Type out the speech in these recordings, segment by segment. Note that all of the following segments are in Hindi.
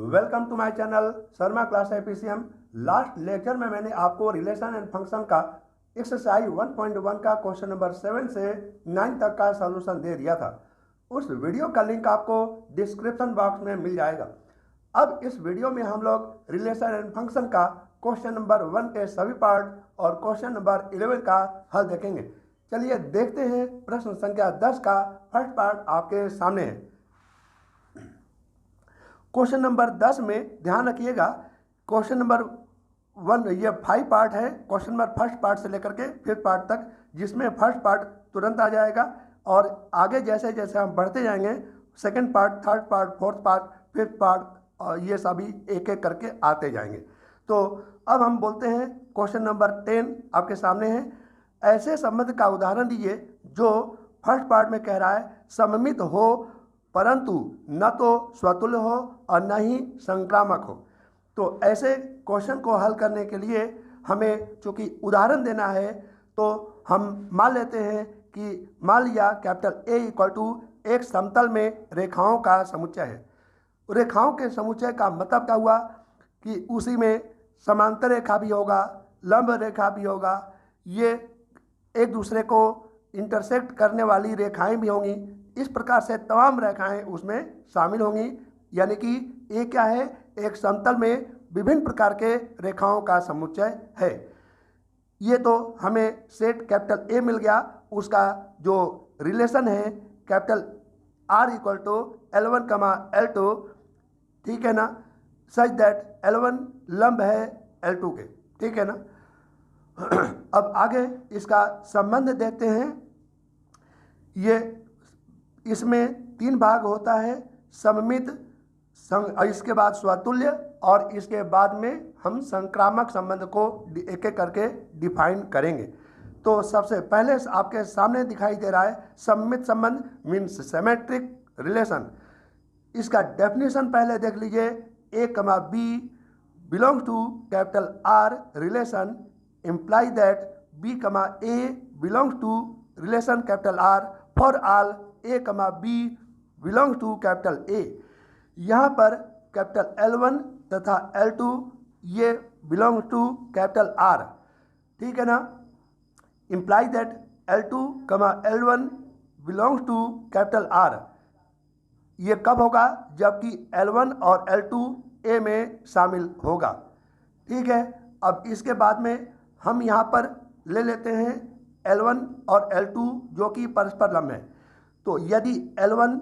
Welcome to my channel Sharma class efficient. Last lecture में मैंने आपको रिलेशन एंड फंक्शन का एक्सरसाइज 1.1 का क्वेश्चन नंबर 7 से 9 तक का सॉल्यूशन दे दिया था। उस वीडियो का लिंक आपको डिस्क्रिप्शन बॉक्स में मिल जाएगा। अब इस वीडियो में हम लोग रिलेशन एंड फंक्शन का क्वेश्चन नंबर 1 के सभी पार्ट और क्वेश्चन नंबर 11 का हल देखेंगे। चलिए देखते हैं। प्रश्न संख्या 10 का फर्स्ट पार्ट आपके सामने है। क्वेश्चन नंबर 10 में ध्यान रखिएगा, क्वेश्चन नंबर 1 ये 5 पार्ट है। क्वेश्चन नंबर फर्स्ट पार्ट से लेकर के 5th पार्ट तक, जिसमें फर्स्ट पार्ट तुरंत आ जाएगा और आगे जैसे जैसे हम बढ़ते जाएंगे second part, third part, fourth part, 5th part और ये सभी एक एक करके आते जाएंगे। तो अब हम बोलते हैं क्वेश्चन नंबर 10 आपके सामने है। ऐसे संबंध का उदाहरण दीजिए जो फर्स्ट पार्ट में कह रहा है सममित हो परंतु न तो स्वतुल्य हो और न ही संक्रामक हो। तो ऐसे क्वेश्चन को हल करने के लिए हमें चूँकि उदाहरण देना है तो हम मान लेते हैं कि मान लिया कैपिटल A इक्वल टू एक समतल में रेखाओं का समुच्चय है। रेखाओं के समुच्चय का मतलब क्या हुआ कि उसी में समांतर रेखा भी होगा, लंब रेखा भी होगा, ये एक दूसरे को इंटरसेक्ट करने वाली रेखाएं भी होंगी। इस प्रकार से तमाम रेखाएं उसमें शामिल होंगी, यानी कि ये क्या है, एक समतल में विभिन्न प्रकार के रेखाओं का समुच्चय है। ये तो हमें सेट कैपिटल A मिल गया। उसका जो रिलेशन है capital R equal to L1 comma L2, ठीक है ना, सच दैट L1 लंब है L2 के, ठीक है ना। अब आगे इसका संबंध देखते हैं। ये इसमें 3 भाग होता है, सममित, इसके बाद स्वतुल्य और इसके बाद में हम संक्रामक संबंध को एक एक करके डिफाइन करेंगे। तो सबसे पहले आपके सामने दिखाई दे रहा है सममित संबंध मीन्स सिमेट्रिक रिलेशन। इसका डेफिनेशन पहले देख लीजिए। A comma B belongs to capital R relation imply that B कमा A belongs to relation capital R for all A comma B belongs to capital A। यहाँ पर कैपिटल L1 तथा L2 ये belongs to कैपिटल R, ठीक है ना। imply that L2 कमा L1 belongs to capital R। ये कब होगा, जबकि L1 और L2 A में शामिल होगा, ठीक है। अब इसके बाद में हम यहाँ पर ले लेते हैं L1 और L2 जो कि परस्पर लंब है। तो यदि L1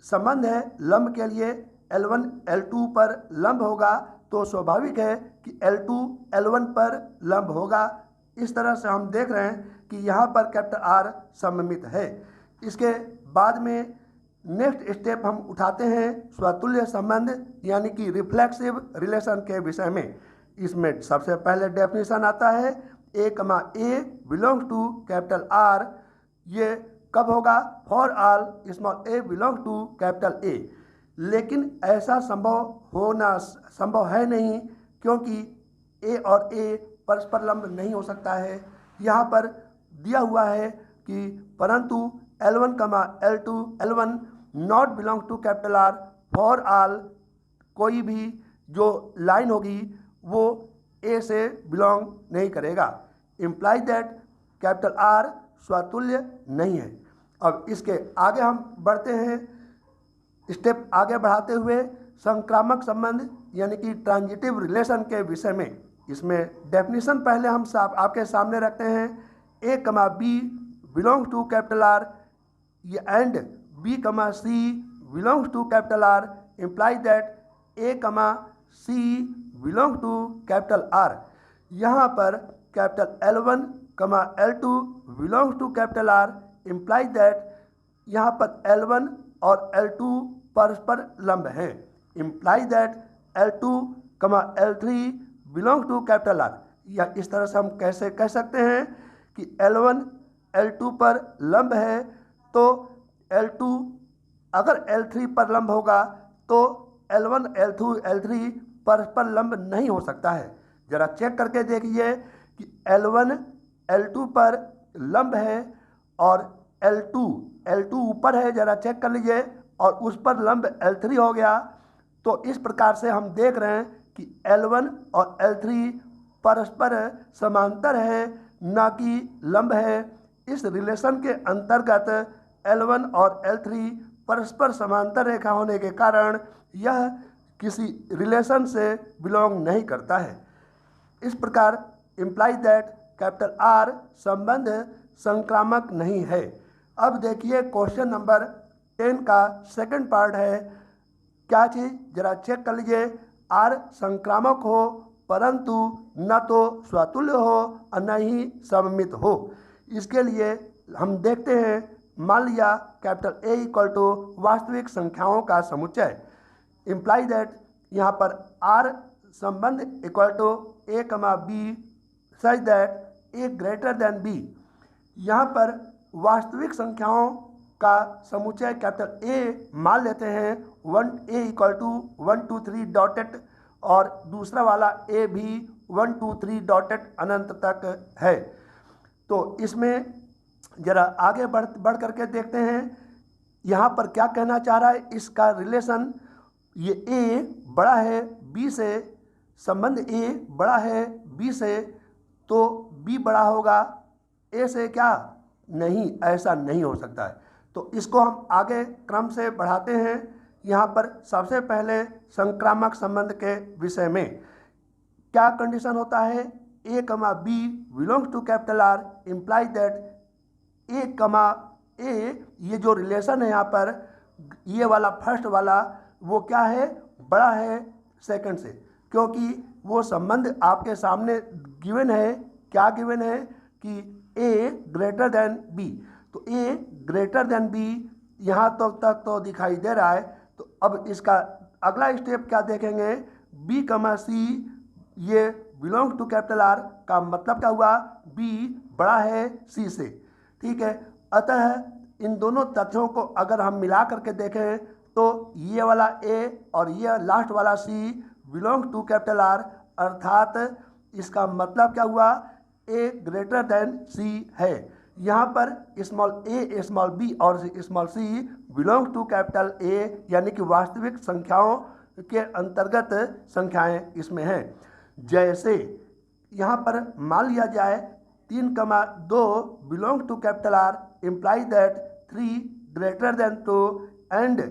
संबंध है लंब के लिए, L1 L2 पर लंब होगा तो स्वाभाविक है कि L2 L1 पर लंब होगा। इस तरह से हम देख रहे हैं कि यहाँ पर कैपिटल R सममित है। इसके बाद में नेक्स्ट स्टेप हम उठाते हैं स्वतुल्य संबंध यानी कि रिफ्लेक्सिव रिलेशन के विषय में। इसमें सबसे पहले डेफिनेशन आता है A comma A belongs to capital R। ये कब होगा, for all small a belongs to capital A। लेकिन ऐसा संभव है नहीं, क्योंकि A और A परस्पर लंब नहीं हो सकता है। यहाँ पर दिया हुआ है कि परंतु L1 comma L2 L1 not belong to capital R for all, कोई भी जो लाइन होगी वो A से बिलोंग नहीं करेगा। इम्प्लाई दैट कैपिटल R स्वतुल्य नहीं है। अब इसके आगे हम बढ़ते हैं, स्टेप आगे बढ़ाते हुए संक्रामक संबंध यानी कि ट्रांजिटिव रिलेशन के विषय में। इसमें डेफिनेशन पहले हम आपके सामने रखते हैं। A comma B belongs to capital R and B comma C belongs to capital R imply that A comma C belong to capital R। यहाँ पर capital L1 comma L2 belongs to capital R imply that यहाँ पर L1 और L2 परस्पर लंब हैं। इम्प्लाई दैट L2 कमा L3 belong to capital R। या इस तरह से हम कैसे कह सकते हैं कि L1 L2 पर लंब है तो L2 अगर L3 पर लंब होगा तो L1 L2 L3 परस्पर लंब नहीं हो सकता है। जरा चेक करके देखिए कि L1 L2 पर लंब है और L2 ऊपर है, जरा चेक कर लीजिए, और उस पर लंब L3 हो गया तो इस प्रकार से हम देख रहे हैं कि L1 और L3 परस्पर समांतर है, न कि लंब है। इस रिलेशन के अंतर्गत L1 और L3 परस्पर समांतर रेखा होने के कारण यह किसी रिलेशन से बिलोंग नहीं करता है। इस प्रकार इम्प्लाई दैट कैपिटल R संबंध संक्रामक नहीं है। अब देखिए क्वेश्चन नंबर 10 का सेकंड पार्ट है। क्या चीज़ जरा चेक कर लीजिए। R संक्रामक हो परंतु न तो स्वतुल्य हो और न ही सममित हो। इसके लिए हम देखते हैं, मान लिया कैपिटल A इक्वल टू वास्तविक संख्याओं का समुच्चय। इम्प्लाई दैट यहाँ पर R संबंध equal to A, B such that A greater than B। यहाँ पर वास्तविक संख्याओं का समुच्चय कैपिटल A मान लेते हैं 1A इक्वल टू 1 2 3 डॉटेड, और दूसरा वाला A भी 1 2 3 डॉटेड अनंत तक है। तो इसमें जरा आगे बढ़ करके देखते हैं यहाँ पर क्या कहना चाह रहा है। इसका रिलेशन, ये A बड़ा है B से, संबंध A बड़ा है B से, तो B बड़ा होगा A से क्या? नहीं, ऐसा नहीं हो सकता है। तो इसको हम आगे क्रम से बढ़ाते हैं। यहाँ पर सबसे पहले संक्रामक संबंध के विषय में क्या कंडीशन होता है? A, B belongs to capital R imply that A, ये जो रिलेशन है यहाँ पर, ये वाला फर्स्ट वाला वो क्या है? बड़ा है सेकंड से, क्योंकि वो संबंध आपके सामने गिवन है। क्या गिवन है? कि A ग्रेटर देन B। तो A ग्रेटर देन B यहाँ तक तो दिखाई दे रहा है। तो अब इसका अगला स्टेप क्या देखेंगे? B, C ये बिलोंग टू कैपिटल R का मतलब क्या हुआ? B बड़ा है C से, ठीक है। अतः इन दोनों तथ्यों को अगर हम मिला करके देखें तो ये वाला A और ये लास्ट वाला C belong to capital R, अर्थात इसका मतलब क्या हुआ? A ग्रेटर देन C है। यहाँ पर स्मॉल a, स्मॉल b और small c belong to capital A, यानी कि वास्तविक संख्याओं के अंतर्गत संख्याएं इसमें हैं। जैसे यहाँ पर मान लिया जाए 3,2 belong to capital R imply that 3 greater than 2 and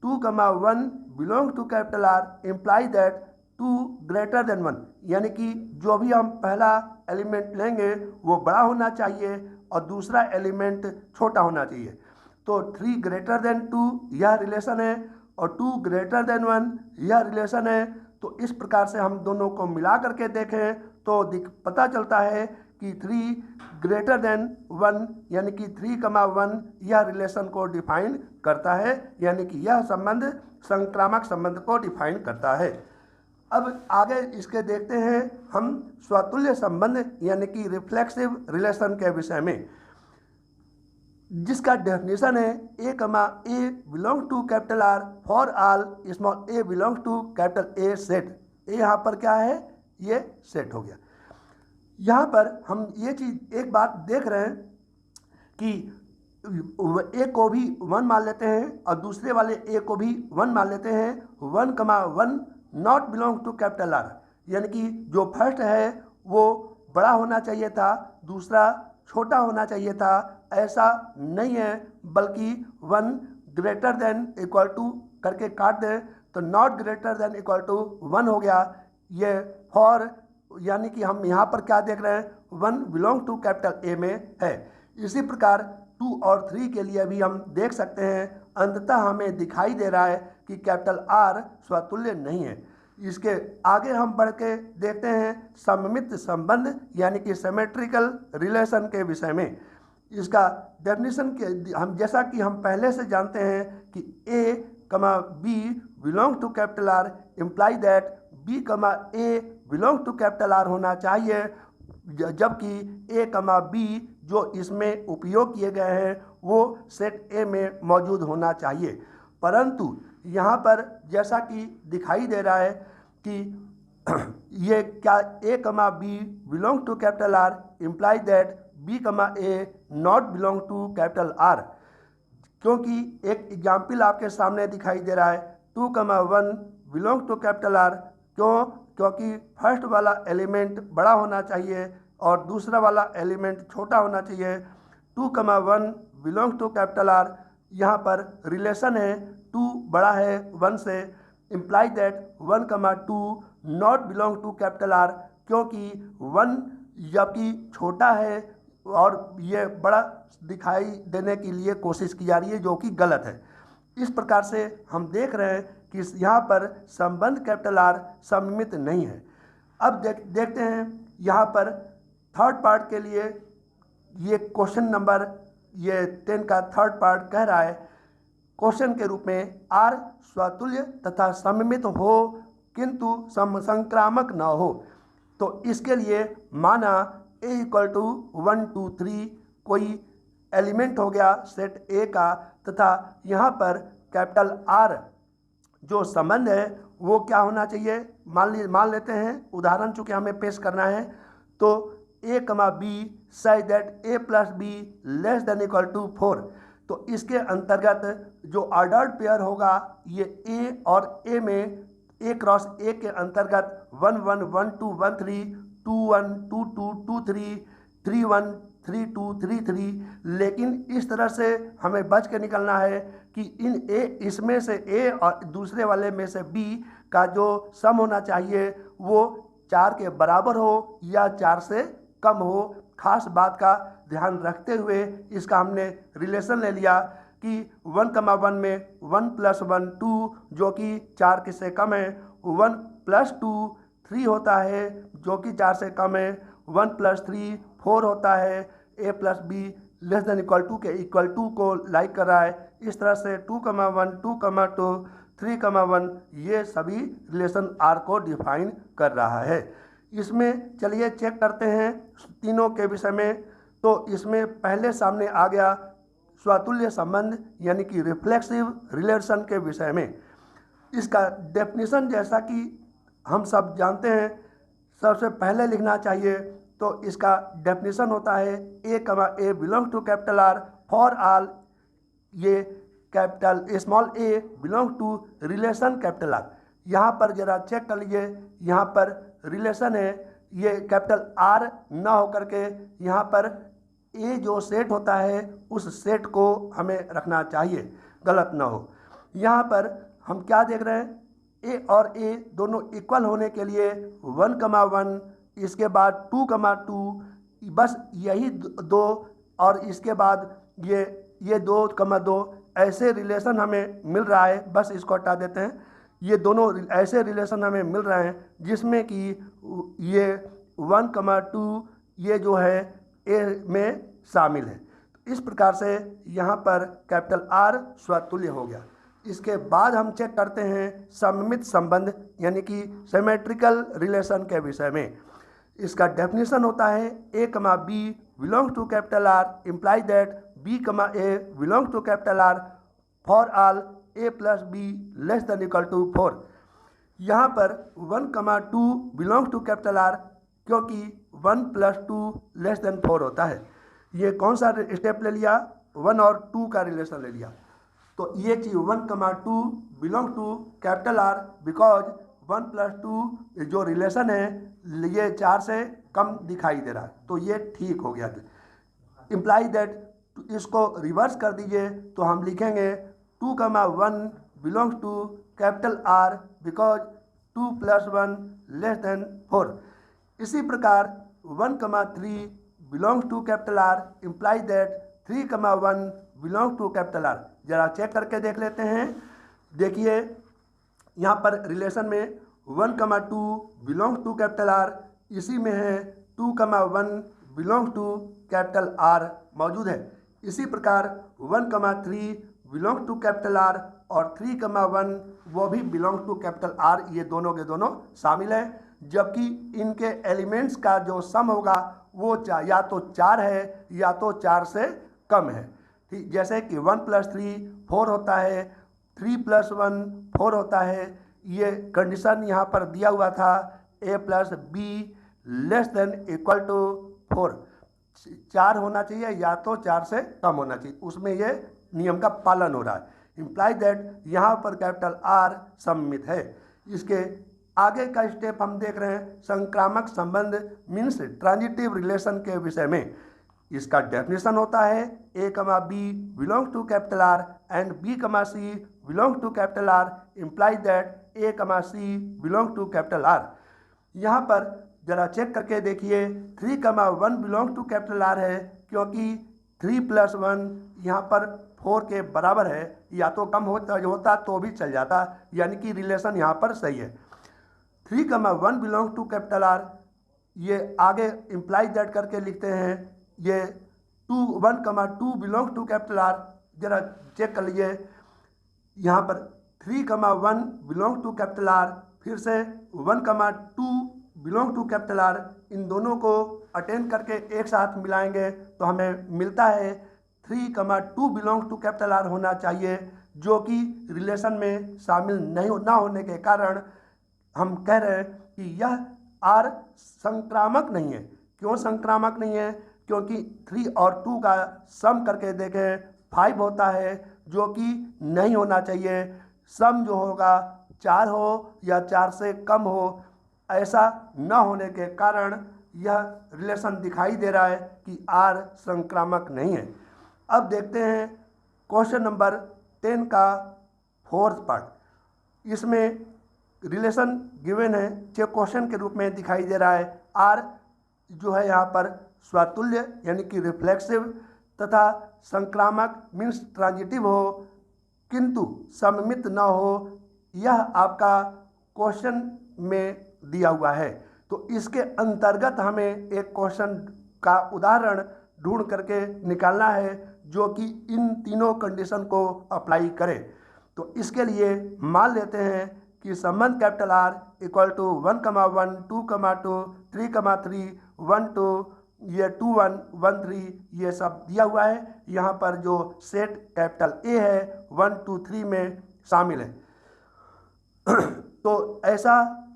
2,1 belong to capital R imply that 2 greater than 1, यानी कि जो भी हम पहला एलिमेंट लेंगे वो बड़ा होना चाहिए और दूसरा एलिमेंट छोटा होना चाहिए। तो 3 ग्रेटर देन 2 यह रिलेशन है और 2 ग्रेटर देन 1 यह रिलेशन है। तो इस प्रकार से हम दोनों को मिला करके देखें तो पता चलता है कि 3 ग्रेटर देन 1 यानी कि 3,1 यह रिलेशन को डिफाइन करता है, यानी कि यह संबंध संक्रामक संबंध को डिफाइन करता है। अब आगे इसके देखते हैं हम स्वतुल्य संबंध यानी कि रिफ्लेक्सिव रिलेशन के विषय में, जिसका डेफिनेशन है A, belong to capital R for all small a belong to capital A set. ए यहाँ पर क्या है? ये सेट हो गया। यहाँ पर हम ये चीज़ एक बात देख रहे हैं कि A को भी 1 मान लेते हैं और दूसरे वाले A को भी 1 मान लेते हैं। 1,1 not belong to capital R, यानी कि जो फर्स्ट है वो बड़ा होना चाहिए था, दूसरा छोटा होना चाहिए था। ऐसा नहीं है, बल्कि 1 ग्रेटर देन इक्वल टू करके काट दें तो not greater than equal to 1 हो गया। ये फॉर, यानी कि हम यहाँ पर क्या देख रहे हैं? 1 बिलोंग टू कैपिटल A में है। इसी प्रकार 2 और 3 के लिए भी हम देख सकते हैं। अंततः हमें दिखाई दे रहा है कि कैपिटल R स्वतुल्य नहीं है। इसके आगे हम बढ़ के देखते हैं सममित संबंध यानी कि सिमेट्रिकल रिलेशन के विषय में। इसका डेफिनेशन के हम जैसा कि हम पहले से जानते हैं कि A, B belong to capital R imply that B, A belong to capital R होना चाहिए, जबकि A, B जो इसमें उपयोग किए गए हैं वो सेट A में मौजूद होना चाहिए। परंतु यहाँ पर जैसा कि दिखाई दे रहा है कि ये क्या A, B belong to capital R imply that B, A not belong to capital R, क्योंकि एक एग्जाम्पल आपके सामने दिखाई दे रहा है 2,1 बिलोंग टू कैपिटल आर। क्यों? क्योंकि फर्स्ट वाला एलिमेंट बड़ा होना चाहिए और दूसरा वाला एलिमेंट छोटा होना चाहिए। 2,1 बिलोंग टू कैपिटल आर, यहाँ पर रिलेशन है 2 बड़ा है 1 से, imply that 1,2 not belong to capital R, क्योंकि 1 जबकि छोटा है और ये बड़ा दिखाई देने के लिए कोशिश की जा रही है, जो कि गलत है। इस प्रकार से हम देख रहे हैं कि यहाँ पर संबंध कैपिटल आर सममित नहीं है। अब देखते हैं यहाँ पर थर्ड पार्ट के लिए, ये क्वेश्चन नंबर 10 का थर्ड पार्ट कह रहा है क्वेश्चन के रूप में आर स्वतुल्य तथा सममित हो किंतु संक्रामक न हो। तो इसके लिए माना A = 1 2 3 कोई एलिमेंट हो गया सेट A का, तथा यहाँ पर कैपिटल आर जो संबंध है वो क्या होना चाहिए, मान लेते हैं उदाहरण चूँकि हमें पेश करना है। तो A, B such that A + B <= 4। तो इसके अंतर्गत जो ऑर्डर्ड पेयर होगा ये A और A में A क्रॉस A के अंतर्गत 1 1 1 2 1 3 2 1 2 2 2 3 3 1 3 2 3 3। लेकिन इस तरह से हमें बच के निकलना है कि इसमें से A और दूसरे वाले में से B का जो सम होना चाहिए वो 4 के बराबर हो या 4 से कम हो। खास बात का ध्यान रखते हुए इसका हमने रिलेशन ले लिया कि 1,1 में 1 + 1 2 जो कि 4 से कम है, 1 + 2 3 होता है जो कि 4 से कम है, 1 + 3 4 होता है। A + B <= के इक्वल टू को लाइक कर रहा है। इस तरह से 2,1 2,2 3,1 ये सभी रिलेशन आर को डिफाइन कर रहा है। इसमें चलिए चेक करते हैं तीनों के विषय में। तो इसमें पहले सामने आ गया स्वतुल्य संबंध यानी कि रिफ्लेक्सिव रिलेशन के विषय में। इसका डेफिनेशन जैसा कि हम सब जानते हैं सबसे पहले लिखना चाहिए। तो इसका डेफिनेशन होता है A, belong to capital R for all ये capital small a belong to relation capital R. यहाँ पर जरा चेक कर लीजिए, यहाँ पर रिलेशन है, ये कैपिटल आर ना होकर के यहाँ पर ए जो सेट होता है उस सेट को हमें रखना चाहिए, गलत ना हो। यहाँ पर हम क्या देख रहे हैं, ए और ए दोनों इक्वल होने के लिए 1,1 इसके बाद 2,2 बस यही दो, और इसके बाद ये 2,2 ऐसे रिलेशन हमें मिल रहा है। बस इसको हटा देते हैं। ये दोनों ऐसे रिलेशन हमें मिल रहे हैं जिसमें कि ये 1,2 ये जो है ए में शामिल है। इस प्रकार से यहाँ पर कैपिटल आर स्वतुल्य हो गया। इसके बाद हम चेक करते हैं सममित संबंध यानी कि सिमेट्रिकल रिलेशन के विषय में। इसका डेफिनेशन होता है A, B belong to capital R imply that B, A belong to capital R for all A + B <= 4। यहाँ पर 1,2 बिलोंग टू कैपिटल आर क्योंकि 1 + 2 <4 होता है। ये कौन सा स्टेप ले लिया, 1 और 2 का रिलेशन ले लिया। तो ये चीज़ 1,2 belong to capital R because 1 + 2 जो रिलेशन है ये 4 से कम दिखाई दे रहा है, तो ये ठीक हो गया। इम्प्लाई दैट इसको रिवर्स कर दीजिए तो हम लिखेंगे 2,1 belongs to capital R because 2 + 1 <4। इसी प्रकार 1,3 belongs to capital R imply that 3,1 belong to capital R. जरा चेक करके देख लेते हैं। देखिए यहाँ पर रिलेशन में 1,2 बिलोंग टू कैपिटल आर, इसी में है 2,1 बिलोंग टू कैपिटल आर मौजूद है। इसी प्रकार 1,3 बिलोंग टू कैपिटल आर और 3,1 वो भी बिलोंग टू कैपिटल आर, ये दोनों के दोनों शामिल हैं। जबकि इनके एलिमेंट्स का जो सम होगा वो या तो 4 है या तो 4 से कम है। ठीक, जैसे कि 1 + 3 4 होता है, 3 + 1 4 होता है। ये कंडीशन यहाँ पर दिया हुआ था A + B <= 4, 4 होना चाहिए या तो 4 से कम होना चाहिए, उसमें ये नियम का पालन हो रहा है। इम्प्लाई दैट यहाँ पर कैपिटल आर सममित है। इसके आगे का स्टेप हम देख रहे हैं संक्रामक संबंध मीन्स ट्रांजिटिव रिलेशन के विषय में। इसका डेफिनेशन होता है A comma B belong to capital R and B comma C belong to capital R imply that A comma C belong to capital R. यहाँ पर जरा चेक करके देखिए 3,1 बिलोंग टू कैपिटल आर है, क्योंकि 3 + 1 यहाँ पर 4 के बराबर है, या तो कम होता तो भी चल जाता, यानी कि रिलेशन यहाँ पर सही है। 3,1 बिलोंग टू कैपिटल आर, ये आगे इम्प्लाई दैट करके लिखते हैं, ये 1,2 बिलोंग टू कैपिटल आर। जरा चेक कर लीजिए यहाँ पर 3,1 बिलोंग टू कैपिटल आर, फिर से 1,2 बिलोंग टू कैपिटल आर, इन दोनों को अटेंड करके एक साथ मिलाएंगे तो हमें मिलता है 3,2 बिलोंग टू कैपिटल आर होना चाहिए, जो कि रिलेशन में शामिल ना होने के कारण हम कह रहे हैं कि यह आर संक्रामक नहीं है। क्यों संक्रामक नहीं है? क्योंकि 3 और 2 का सम करके देखें 5 होता है, जो कि नहीं होना चाहिए। सम जो होगा 4 हो या 4 से कम हो, ऐसा न होने के कारण यह रिलेशन दिखाई दे रहा है कि आर संक्रामक नहीं है। अब देखते हैं क्वेश्चन नंबर 10 का 4th पार्ट। इसमें रिलेशन गिवन है, जो क्वेश्चन के रूप में दिखाई दे रहा है। आर जो है यहाँ पर स्वतुल्य यानी कि रिफ्लेक्सिव तथा संक्रामक मीन्स ट्रांजिटिव हो, किंतु सममित न हो, यह आपका क्वेश्चन में दिया हुआ है। तो इसके अंतर्गत हमें एक क्वेश्चन का उदाहरण ढूंढ करके निकालना है जो कि इन तीनों कंडीशन को अप्लाई करे। तो इसके लिए मान लेते हैं कि संबंध कैपिटल आर इक्वल टू 1,1 2,2 3,3 1 2 ये 2 1 1 3 ये सब दिया हुआ है। यहाँ पर जो सेट कैपिटल ए है 1 2 3 में शामिल है। तो ऐसा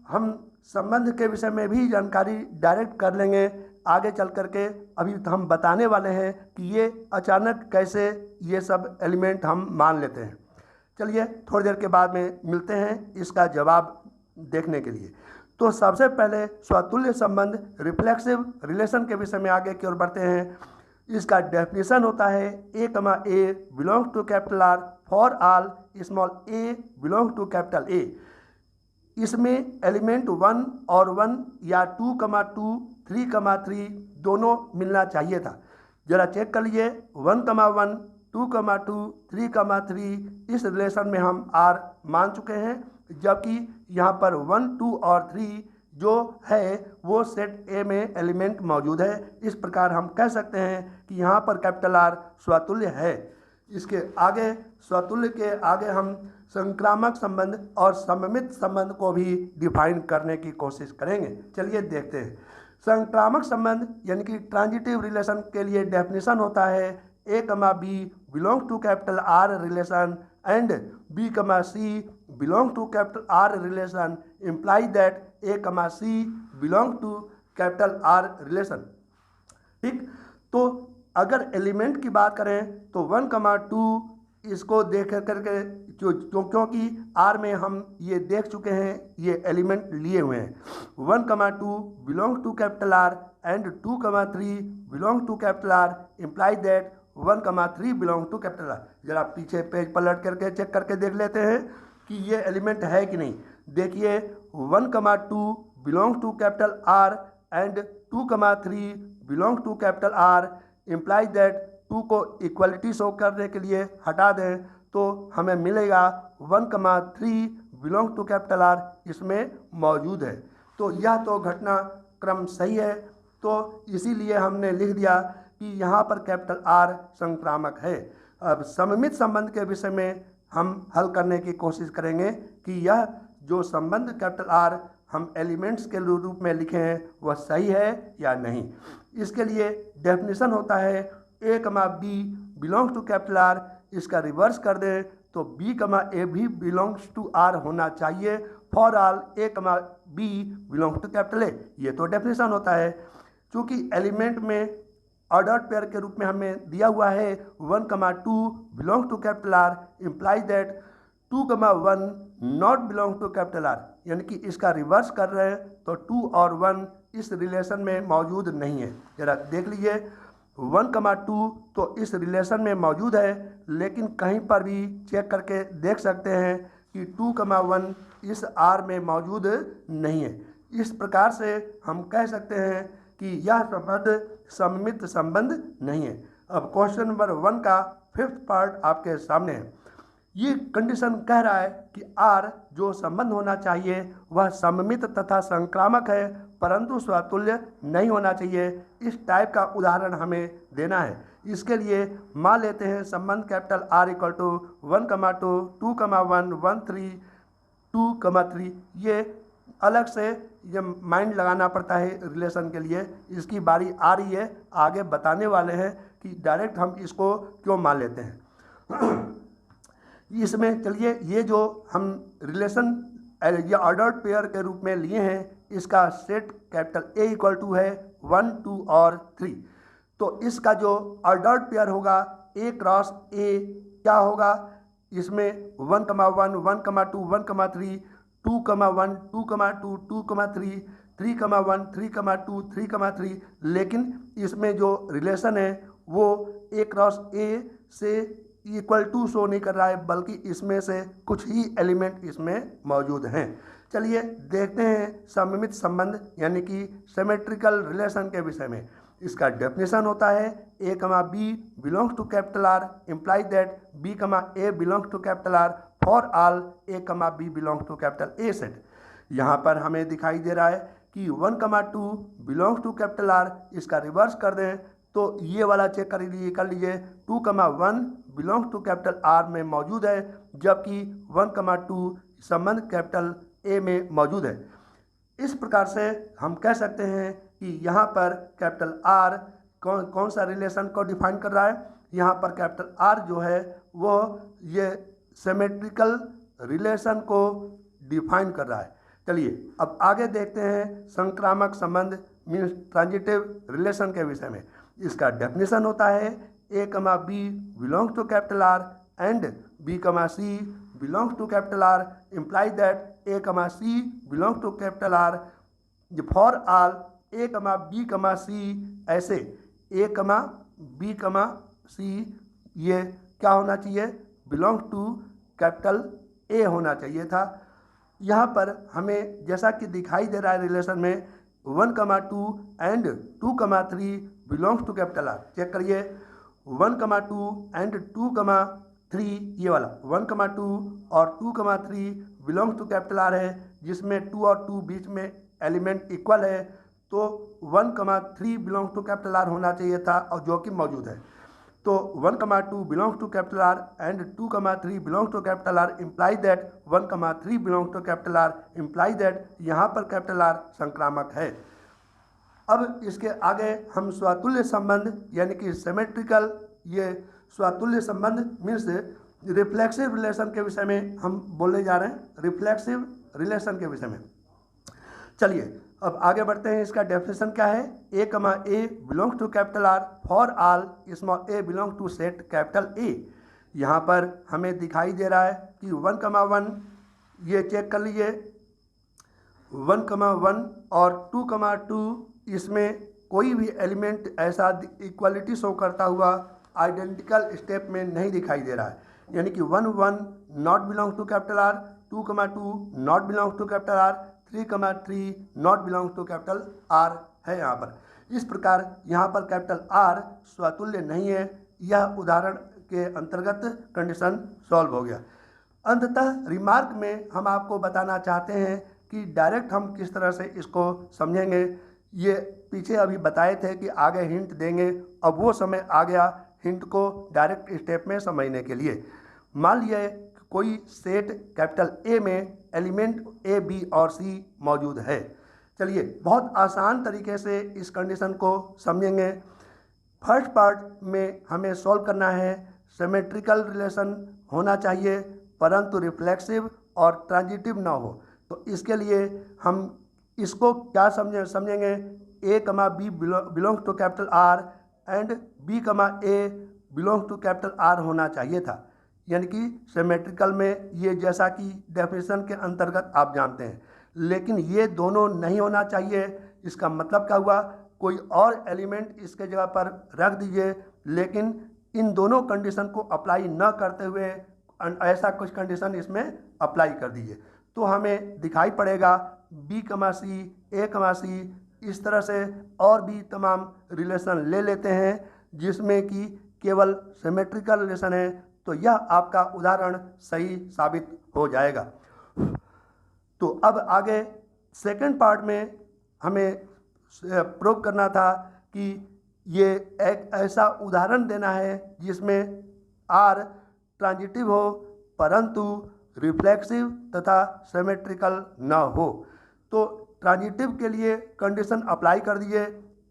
हम संबंध के विषय में भी जानकारी डायरेक्ट कर लेंगे आगे चल करके। अभी हम बताने वाले हैं कि ये अचानक कैसे ये सब एलिमेंट हम मान लेते हैं। चलिए थोड़ी देर के बाद में मिलते हैं इसका जवाब देखने के लिए। तो सबसे पहले स्वतुल्य संबंध रिफ्लेक्सिव रिलेशन के विषय में आगे की ओर बढ़ते हैं। इसका डेफिनेशन होता है A comma A belong to capital R for all small A belong to capital A. इसमें एलिमेंट 1 और 1 या 2,2 3,3 दोनों मिलना चाहिए था। जरा चेक कर लीजिए 1,1 2,2 3,3 इस रिलेशन में हम आर मान चुके हैं, जबकि यहाँ पर 1 2 और 3 जो है वो सेट ए में एलिमेंट मौजूद है। इस प्रकार हम कह सकते हैं कि यहाँ पर कैपिटल आर स्वतुल्य है। इसके आगे स्वतुल्य के आगे हम संक्रामक संबंध और सममित संबंध को भी डिफाइन करने की कोशिश करेंगे। चलिए देखते हैं। संक्रामक संबंध यानी कि ट्रांजिटिव रिलेशन के लिए डेफिनेशन होता है A comma B belong to capital R relation and B comma C belong to capital R relation imply that A comma C belong to capital R relation. ठीक, तो अगर एलिमेंट की बात करें तो 1,2 इसको देख करके क्योंकि आर में हम ये देख चुके हैं, ये एलिमेंट लिए हुए हैं। 1,2 belong to capital R and 2,3 belong to capital R imply that 1,3 belong to capital R. जरा पीछे पेज पलट करके चेक करके देख लेते हैं कि ये एलिमेंट है कि नहीं। देखिए 1,2 belong to capital R and 2,3 belong to capital R imply that 2 को इक्वलिटी शो करने के लिए हटा दें तो हमें मिलेगा 1,3 बिलोंग टू कैपिटल आर इसमें मौजूद है। तो यह तो घटना क्रम सही है, तो इसीलिए हमने लिख दिया कि यहाँ पर कैपिटल आर संक्रामक है। अब सममित संबंध के विषय में हम हल करने की कोशिश करेंगे कि यह जो संबंध कैपिटल आर हम एलिमेंट्स के रूप में लिखे हैं वह सही है या नहीं। इसके लिए डेफिनेशन होता है A comma B belongs to capital R. इसका रिवर्स कर दें तो बी कमा ए भी बिलोंग्स टू आर होना चाहिए for all A comma B belongs to capital A. ये तो डेफिनेशन होता है। चूँकि एलिमेंट में ऑर्डर्ड पेयर के रूप में हमें दिया हुआ है 1,2 belong to capital R imply that 2,1 not belong to capital R. यानी कि इसका रिवर्स कर रहे हैं तो 2 और 1 इस रिलेशन में मौजूद नहीं है। जरा देख लीजिए 1,2 तो इस रिलेशन में मौजूद है, लेकिन कहीं पर भी चेक करके देख सकते हैं कि 2,1 इस R में मौजूद नहीं है। इस प्रकार से हम कह सकते हैं कि यह संबंध सममित संबंध नहीं है। अब क्वेश्चन नंबर 1 का 5th पार्ट आपके सामने है। ये कंडीशन कह रहा है कि R जो संबंध होना चाहिए वह सममित तथा संक्रामक है, परंतु स्वतुल्य नहीं होना चाहिए। इस टाइप का उदाहरण हमें देना है। इसके लिए मान लेते हैं संबंध कैपिटल R इक्वल टू 1,2, 2,1, 1, 3, 2,3। ये अलग से ये माइंड लगाना पड़ता है रिलेशन के लिए। इसकी बारी आ रही है, आगे बताने वाले हैं कि डायरेक्ट हम इसको क्यों मान लेते हैं। इसमें चलिए ये जो हम रिलेशन या ऑर्डर्ड पेयर के रूप में लिए हैं, इसका set capital A equal to है 1, 2 और 3। तो इसका जो ऑर्डर्ड पेयर होगा A क्रॉस A क्या होगा, इसमें 1,1, 1,2, 1,3, 2,1, 2,2, 2,3, 3,1, 3,2, 3,3। लेकिन इसमें जो रिलेशन है वो A क्रॉस A से इक्वल टू शो नहीं कर रहा है, बल्कि इसमें से कुछ ही एलिमेंट इसमें मौजूद हैं। चलिए देखते हैं सममित संबंध यानी कि सिमेट्रिकल रिलेशन के विषय में। इसका डेफिनेशन होता है A, B belongs to capital R imply that B, A belongs to capital R for all A, B belongs to capital A set. यहाँ पर हमें दिखाई दे रहा है कि 1,2 बिलोंग्स टू कैपिटल R, इसका रिवर्स कर दें तो ये वाला चेक कर लीजिए 2,1 बिलोंग्स टू कैपिटल R में मौजूद है, जबकि 1,2 संबंध कैपिटल A में मौजूद है। इस प्रकार से हम कह सकते हैं कि यहाँ पर कैपिटल R कौन सा रिलेशन को डिफाइन कर रहा है। यहाँ पर कैपिटल R जो है वो ये सिमेट्रिकल रिलेशन को डिफाइन कर रहा है। चलिए अब आगे देखते हैं संक्रामक संबंध मीन्स ट्रांजिटिव रिलेशन के विषय में। इसका डेफिनेशन होता है A, B belongs to capital R and B, C belongs to capital R imply that A, C belongs to capital R for all A, B, C। ऐसे A, B, C ये क्या होना चाहिए, बिलोंग्स टू कैपिटल A होना चाहिए था। यहाँ पर हमें जैसा कि दिखाई दे रहा है रिलेशन में 1,2 and 2,3 belongs to capital R। Check करिए 1,2 एंड 2,3 ये वाला 1,2 और 2,3 बिलोंग्स टू कैपिटल R है, जिसमें 2 और 2 बीच में एलिमेंट इक्वल है, तो 1,3 बिलोंग्स टू कैपिटल R होना चाहिए था और जो कि मौजूद है। तो 1,2 belongs to capital R and 2,3 belongs to capital R imply that 1,3 belongs to capital R imply that यहाँ पर कैपिटल R संक्रामक है। अब इसके आगे हम स्वतुल्य संबंध यानी कि सिमेट्रिकल ये स्वतुल्य संबंध मीन्स रिफ्लेक्सिव रिलेशन के विषय में हम बोलने जा रहे हैं, रिफ्लेक्सिव रिलेशन के विषय में। चलिए अब आगे बढ़ते हैं। इसका डेफिनेशन क्या है, A, A belongs to capital R for all small a belongs to set capital A। यहाँ पर हमें दिखाई दे रहा है कि 1,1 ये चेक कर लीजिए 1,1 और 2,2 इसमें कोई भी एलिमेंट ऐसा इक्वलिटी शो करता हुआ आइडेंटिकल स्टेप में नहीं दिखाई दे रहा है, यानी कि 1,1 not belongs to capital R, 2,2 not belongs to capital R, 3,3 not belongs to capital R है यहाँ पर। इस प्रकार यहाँ पर कैपिटल R स्वतुल्य नहीं है। यह उदाहरण के अंतर्गत कंडीशन सॉल्व हो गया। अंततः रिमार्क में हम आपको बताना चाहते हैं कि डायरेक्ट हम किस तरह से इसको समझेंगे। ये पीछे अभी बताए थे कि आगे हिंट देंगे, अब वो समय आ गया हिंट को डायरेक्ट स्टेप में समझने के लिए। मान लिए कोई सेट कैपिटल A में एलिमेंट A, B और C मौजूद है। चलिए बहुत आसान तरीके से इस कंडीशन को समझेंगे। फर्स्ट पार्ट में हमें सॉल्व करना है सिमेट्रिकल रिलेशन होना चाहिए परंतु रिफ्लेक्सिव और ट्रांजिटिव ना हो। तो इसके लिए हम इसको क्या समझेंगे A, B belongs to capital R and B, A belongs to capital R होना चाहिए था। यानी कि सिमेट्रिकल में ये जैसा कि डेफिनेशन के अंतर्गत आप जानते हैं। लेकिन ये दोनों नहीं होना चाहिए। इसका मतलब क्या हुआ, कोई और एलिमेंट इसके जगह पर रख दीजिए, लेकिन इन दोनों कंडीशन को अप्लाई न करते हुए ऐसा कुछ कंडीशन इसमें अप्लाई कर दीजिए, तो हमें दिखाई पड़ेगा बी कमा सी, ए कमा सी, इस तरह से और भी तमाम रिलेशन ले लेते हैं जिसमें कि केवल सिमेट्रिकल रिलेशन है, तो यह आपका उदाहरण सही साबित हो जाएगा। तो अब आगे सेकंड पार्ट में हमें प्रूव करना था कि ये एक ऐसा उदाहरण देना है जिसमें आर ट्रांजिटिव हो परंतु रिफ्लेक्सिव तथा सिमेट्रिकल न हो। तो ट्रांजिटिव के लिए कंडीशन अप्लाई कर दिए,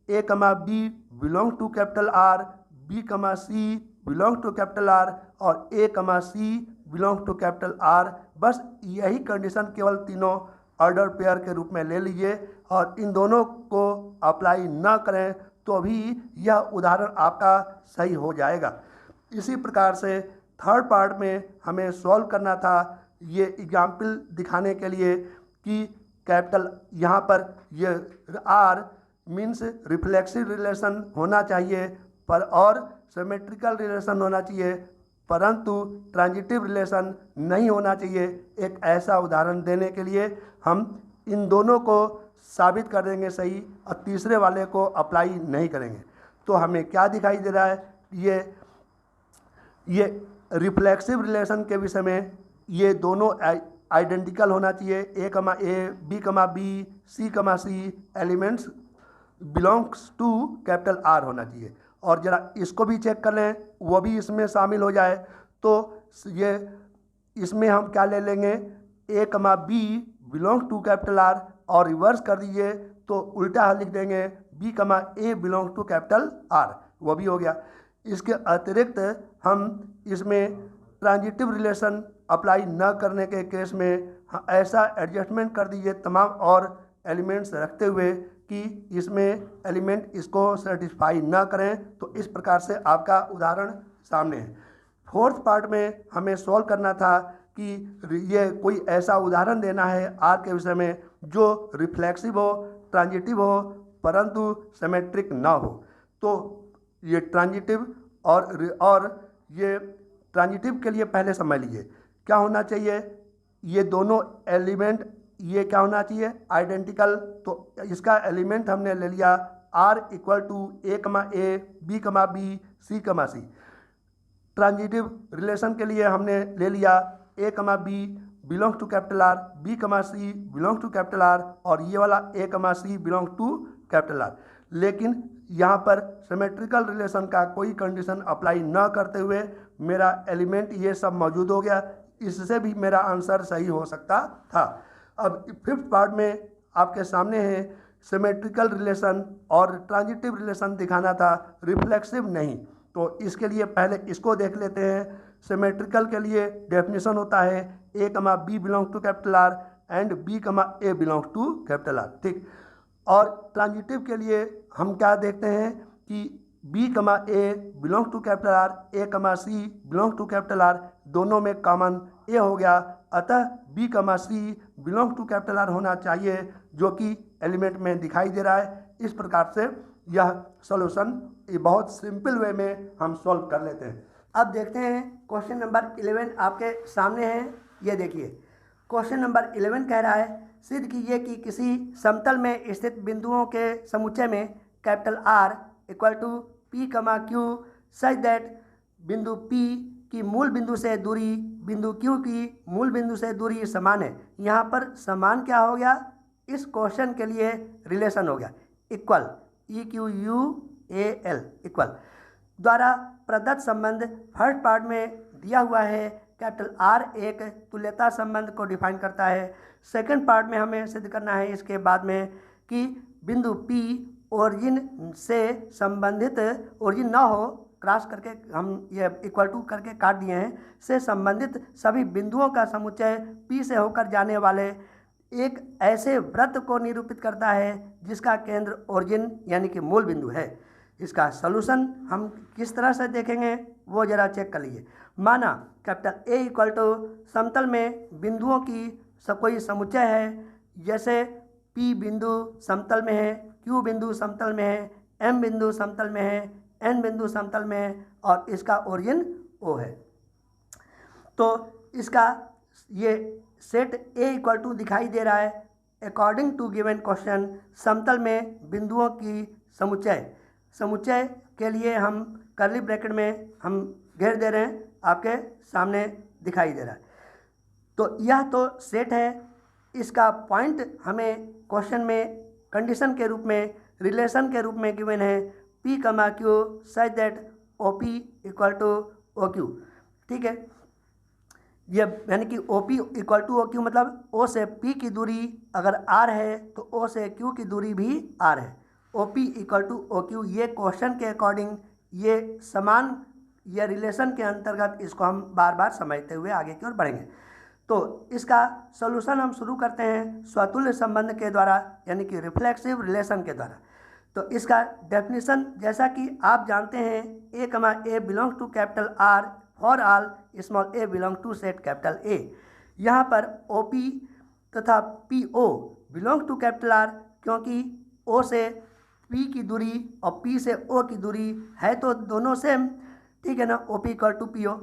A comma B belong to capital R, B comma C belong to capital R और A comma C belong to capital R. बस यही कंडीशन केवल तीनों ऑर्डर पेयर के रूप में ले लीजिए और इन दोनों को अप्लाई न करें तो भी यह उदाहरण आपका सही हो जाएगा। इसी प्रकार से थर्ड पार्ट में हमें सॉल्व करना था ये एग्जाम्पल दिखाने के लिए कि कैपिटल यहाँ पर ये आर मीन्स रिफ्लेक्सिव रिलेशन होना चाहिए पर और सिमेट्रिकल रिलेशन होना चाहिए परंतु ट्रांजिटिव रिलेशन नहीं होना चाहिए। एक ऐसा उदाहरण देने के लिए हम इन दोनों को साबित कर देंगे सही और तीसरे वाले को अप्लाई नहीं करेंगे। तो हमें क्या दिखाई दे रहा है, ये रिफ्लेक्सिव रिलेशन के विषय में ये दोनों आइडेंटिकल होना चाहिए, ए कमा ए, बी कमा B, C comma C elements belongs to capital R होना चाहिए। और जरा इसको भी चेक कर लें, वो भी इसमें शामिल हो जाए। तो ये इसमें हम क्या ले लेंगे, A comma B belong to capital R और रिवर्स कर दीजिए तो उल्टा लिख देंगे B comma A belong to capital R, वो भी हो गया। इसके अतिरिक्त हम इसमें ट्रांजिटिव रिलेशन अप्लाई न करने के केस में ऐसा एडजस्टमेंट कर दीजिए तमाम और एलिमेंट्स रखते हुए कि इसमें एलिमेंट इसको सेटिस्फाई न करें। तो इस प्रकार से आपका उदाहरण सामने है। फोर्थ पार्ट में हमें सॉल्व करना था कि ये कोई ऐसा उदाहरण देना है आर के विषय में जो रिफ्लेक्सिव हो, ट्रांजिटिव हो परंतु सिमेट्रिक ना हो। तो ये ट्रांजिटिव और ये ट्रांजिटिव के लिए पहले समझ लीजिए क्या होना चाहिए, ये दोनों एलिमेंट ये क्या होना चाहिए आइडेंटिकल। तो इसका एलिमेंट हमने ले लिया are equal to A comma A, B कमा बी, सी कमा सी। ट्रांजिटिव रिलेशन के लिए हमने ले लिया A comma B belong to capital R, B comma C belong to capital R और ये वाला A comma C belong to capital R. लेकिन यहाँ पर सिमेट्रिकल रिलेशन का कोई कंडीशन अप्लाई न करते हुए मेरा एलिमेंट ये सब मौजूद हो गया, इससे भी मेरा आंसर सही हो सकता था। अब फिफ्थ पार्ट में आपके सामने है सिमेट्रिकल रिलेशन और ट्रांजिटिव रिलेशन दिखाना था, रिफ्लेक्सिव नहीं। तो इसके लिए पहले इसको देख लेते हैं। सिमेट्रिकल के लिए डेफिनेशन होता है A comma B belong to capital R and B comma A belong to capital R, ठीक। और ट्रांजिटिव के लिए हम क्या देखते हैं कि B comma A belong to capital R, A comma C belong to capital R, दोनों में कॉमन ए हो गया, अतः B comma C belong to capital R होना चाहिए जो कि एलिमेंट में दिखाई दे रहा है। इस प्रकार से यह सॉल्यूशन बहुत सिंपल वे में हम सॉल्व कर लेते हैं। अब देखते हैं क्वेश्चन नंबर 11 आपके सामने है। ये देखिए क्वेश्चन नंबर 11 कह रहा है सिद्ध कीजिए कि किसी समतल में स्थित बिंदुओं के समुच्चय में capital R equal to P comma Q such that बिंदु पी की मूल बिंदु से दूरी बिंदु क्यू की मूल बिंदु से दूरी समान है। यहाँ पर समान क्या हो गया, इस क्वेश्चन के लिए रिलेशन हो गया equal, E Q U A L equal द्वारा प्रदत्त संबंध फर्स्ट पार्ट में दिया हुआ है। कैपिटल आर एक तुल्यता संबंध को डिफाइन करता है। सेकंड पार्ट में हमें सिद्ध करना है इसके बाद में कि बिंदु पी ओरिजिन से संबंधित, ओरिजिन ना हो क्रॉस करके हम ये इक्वल टू करके काट दिए हैं, से संबंधित सभी बिंदुओं का समुच्चय पी से होकर जाने वाले एक ऐसे वृत्त को निरूपित करता है जिसका केंद्र ओरिजिन यानी कि मूल बिंदु है। इसका सॉल्यूशन हम किस तरह से देखेंगे वो जरा चेक कर लीजिए। माना कैपिटल ए इक्वल टू समतल में बिंदुओं की कोई समुच्चय है, जैसे P बिंदु समतल में है, Q बिंदु समतल में है, M बिंदु समतल में है, N बिंदु समतल में है और इसका ओरिजिन O है। तो इसका ये सेट A इक्वल टू दिखाई दे रहा है अकॉर्डिंग टू गिवन क्वेश्चन समतल में बिंदुओं की समुच्चय के लिए हम कर्ली ब्रैकेट में हम घेर दे रहे हैं, आपके सामने दिखाई दे रहा है। तो यह तो सेट है, इसका पॉइंट हमें क्वेश्चन में कंडीशन के रूप में, रिलेशन के रूप में गिवन है P, Q such that OP equal to OQ। ठीक है, ये यानी कि OP इक्वल टू OQ मतलब O से P की दूरी अगर R है तो O से Q की दूरी भी R है। OP इक्वल टू OQ, ये क्वेश्चन के अकॉर्डिंग ये समान ये रिलेशन के अंतर्गत इसको हम बार बार समझते हुए आगे की ओर बढ़ेंगे। तो इसका सॉल्यूशन हम शुरू करते हैं स्वतुल्य संबंध के द्वारा, यानी कि रिफ्लेक्सिव रिलेशन के द्वारा। तो इसका डेफिनेशन जैसा कि आप जानते हैं, A, belongs to capital R for all small a belong to set capital A। यहाँ पर OP तथा PO belong to capital R, क्योंकि O से P की दूरी और P से O की दूरी है तो दोनों सेम, ठीक है ना, OP इक्वल टू PO।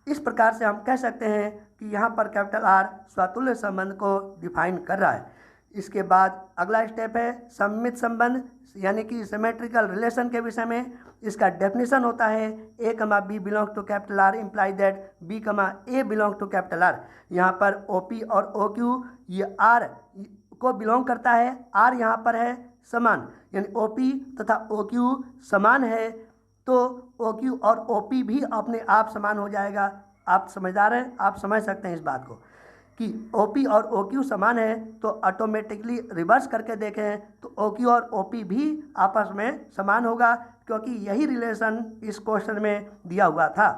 इस प्रकार से हम कह सकते हैं कि यहाँ पर कैपिटल R स्वतुल्य संबंध को डिफाइन कर रहा है। इसके बाद अगला स्टेप है सममित संबंध, यानी कि सिमेट्रिकल रिलेशन के विषय में। इसका डेफिनेशन होता है A, B belong to capital R imply that B, A belong to capital R। यहाँ पर OP और OQ ये R को बिलोंग करता है, R यहाँ पर है समान, यानी OP तथा OQ समान है तो OQ और OP भी अपने आप समान हो जाएगा। आप समझदार हैं, आप समझ सकते हैं इस बात को कि OP और OQ समान है तो ऑटोमेटिकली रिवर्स करके देखें तो OQ और OP भी आपस में समान होगा, क्योंकि यही रिलेशन इस क्वेश्चन में दिया हुआ था।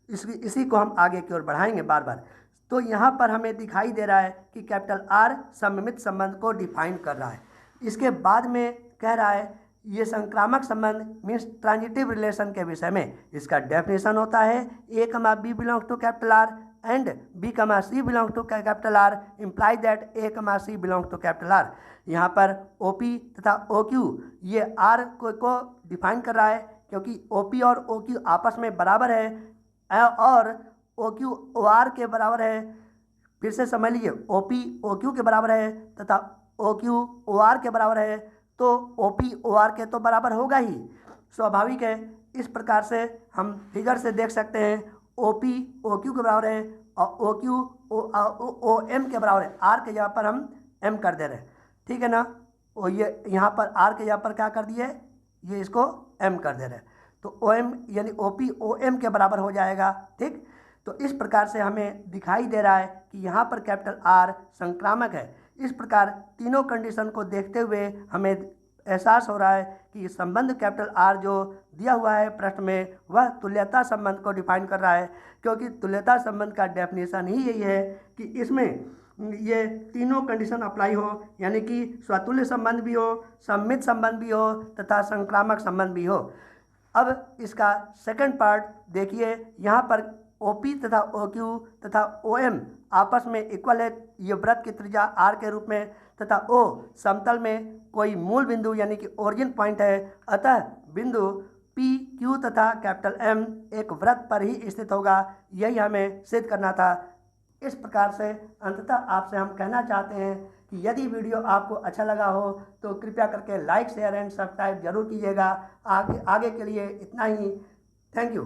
इसी को हम आगे की ओर बढ़ाएंगे बार बार। तो यहाँ पर हमें दिखाई दे रहा है कि कैपिटल R सममित संबंध को डिफाइन कर रहा है। इसके बाद में कह रहा है ये संक्रामक संबंध मीन्स ट्रांजिटिव रिलेशन के विषय में। इसका डेफिनेशन होता है A, B belong to capital R and B, C belong to capital R imply that A, C belong to capital R। यहाँ पर OP तथा OQ ये R को डिफाइन कर रहा है, क्योंकि OP और OQ आपस में बराबर है और OQ OR के बराबर है। फिर से समझ लीजिए, OP OQ के बराबर है तथा OQ OR के बराबर है, तो OP OR के तो बराबर होगा ही, स्वाभाविक है। इस प्रकार से हम फिगर से देख सकते हैं OP OQ के बराबर है और OQ OM के बराबर है। R के जगह पर हम M कर दे रहे हैं, ठीक है ना। और ये यहाँ पर R के जगह पर क्या कर दिए, ये इसको M कर दे रहे हैं, तो OM यानी OP OM के बराबर हो जाएगा, ठीक। तो इस प्रकार से हमें दिखाई दे रहा है कि यहाँ पर कैपिटल R संक्रामक है। इस प्रकार तीनों कंडीशन को देखते हुए हमें एहसास हो रहा है कि संबंध कैपिटल R जो दिया हुआ है प्रश्न में वह तुल्यता संबंध को डिफाइन कर रहा है, क्योंकि तुल्यता संबंध का डेफिनेशन ही यही है कि इसमें ये तीनों कंडीशन अप्लाई हो, यानी कि स्वतुल्य संबंध भी हो, सममित संबंध भी हो तथा संक्रामक संबंध भी हो। अब इसका सेकंड पार्ट देखिए, यहाँ पर OP तथा OQ तथा OM आपस में इक्वल है, ये वृत्त की त्रिज्या R के रूप में, तथा O समतल में कोई मूल बिंदु यानी कि ओरिजिन पॉइंट है, अतः बिंदु P, Q तथा कैपिटल M एक वृत्त पर ही स्थित होगा। यही हमें सिद्ध करना था। इस प्रकार से अंततः आपसे हम कहना चाहते हैं कि यदि वीडियो आपको अच्छा लगा हो तो कृपया करके लाइक, शेयर एंड सब्सक्राइब जरूर कीजिएगा। आगे के लिए इतना ही। Thank you.